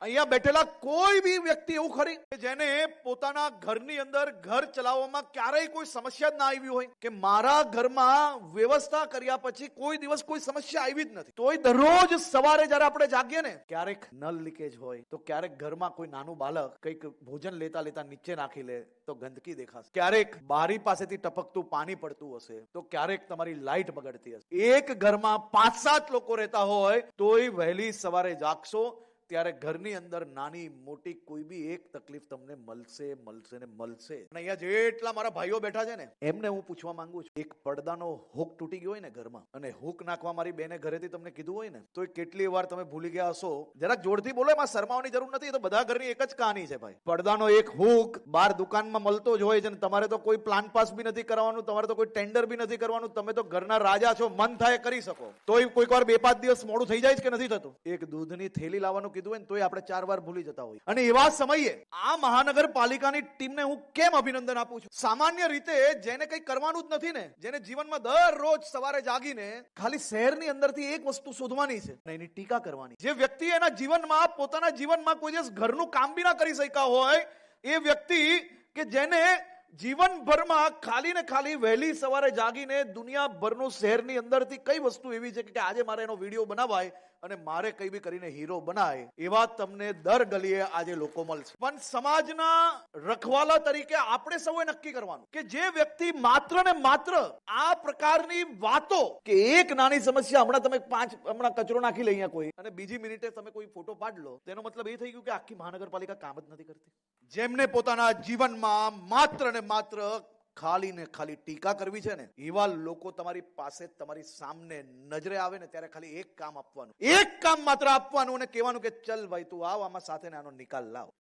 અહીંયા બેઠેલા કોઈ બી વ્યક્તિ એવું ખરી કે જેને પોતાના ઘરની અંદર ઘર ચલાવવામાં ક્યારેય કોઈ સમસ્યા જ ના આવી હોય, કે મારા ઘરમાં વ્યવસ્થા કર્યા પછી કોઈ દિવસ કોઈ સમસ્યા આવી જ નથી, તોય દરરોજ સવારે જયારે આપણે જાગીએ ને, ક્યારેક નળ લીકેજ હોય, તો ક્યારેક ઘરમાં કોઈ નાનું બાળક કંઈક ભોજન લેતા લેતા નીચે નાખી લે તો ગંદકી દેખાશે, ક્યારેક બારી પાસેથી ટપકતું પાણી પડતું હશે, તો ક્યારેક તમારી લાઈટ બગડતી હશે. એક ઘરમાં 5-7 લોકો રહેતા હોય તોય વહેલી સવારે જાગશો ત્યારે ઘરની અંદર નાની મોટી કોઈ બી એક તકલીફ તમને મળશે મળશે ને મળશે. અને અહીંયા જેટલા મારા ભાઈઓ બેઠા છે ને, એમને હું પૂછવા માંગુ છું, એક પડદાનો હુક તૂટી ગયો હોય ને ઘરમાં, અને હુક નાખવા મારી બેને ઘરેથી તમને કીધું હોય ને, તો કેટલી વાર તમે ભૂલી ગયા હશો. જરાક જોરથી બોલો, એમાં શરમાવાની જરૂર નથી, એ તો બધા ઘરની એક જ કહાની છે ભાઈ. પડદાનો એક હુક બહાર દુકાનમાં મળતો જ હોય છે, તમારે તો કોઈ પ્લાન પાસ બી નથી કરવાનું, તમારે તો કોઈ ટેન્ડર બી નથી કરવાનું, તમે તો ઘરના રાજા છો, મન થાય કરી શકો. તોય કોઈક વાર 2-5 દિવસ મોડું થઈ જાય છે કે નથી થતું. એક દૂધની થેલી લાવવાનું કીધું હોય ને તોય આપણે 4 વાર ભૂલી જતા હોય. અને એવા સમયે આ મહાનગરપાલિકાની ટીમને હું કેમ અભિનંદન આપું છું. સામાન્ય રીતે જેને કંઈ કરવાનું જ નથી ને, જેને જીવનમાં દરરોજ સવારે જાગીને ખાલી શહેરની અંદરથી એક વસ્તુ શોધવાની છે અને એની ટીકા કરવાની, જે વ્યક્તિ એના જીવનમાં પોતાના જીવનમાં કોઈ દિવસ ઘરનું કામ બી ના કરી શક્યા હોય, એ વ્યક્તિ કે જેને જીવનભરમાં ખાલી ને ખાલી વહેલી સવારે જાગીને દુનિયાભરનું શહેરની અંદરથી કઈ વસ્તુ એવી છે કે આજે મારે એનો વિડીયો બનાવાય અને મારે કઈ બી કરીને હીરો બનાય, એવા તમને દર ગલીએ આજે લોકો મળશે. પણ સમાજના રખવાલા તરીકે આપણે સૌએ નક્કી કરવાનું કે જે વ્યક્તિ માત્ર ને માત્ર આ પ્રકારની વાતો, કે એક નાની સમસ્યા, હમણાં કચરો નાખી લે અહીંયા કોઈ, અને બીજી મિનિટે તમે કોઈ ફોટો પાડ લો, તેનો મતલબ એ થઈ ગયું કે આખી મહાનગરપાલિકા કામ જ નથી કરતી. જેમને પોતાના જીવનમાં માત્ર ને માત્ર ખાલી ને ખાલી ટીકા કરવી છે ને, એવા લોકો તમારી પાસે તમારી સામે નજરે આવે ને ત્યારે ખાલી એક કામ આપવાનું, એક કામ માત્ર આપવાનું અને કહેવાનું કે ચલ ભાઈ તું આવ, આમાં સાથે ને આનો નિકાલ લાવ.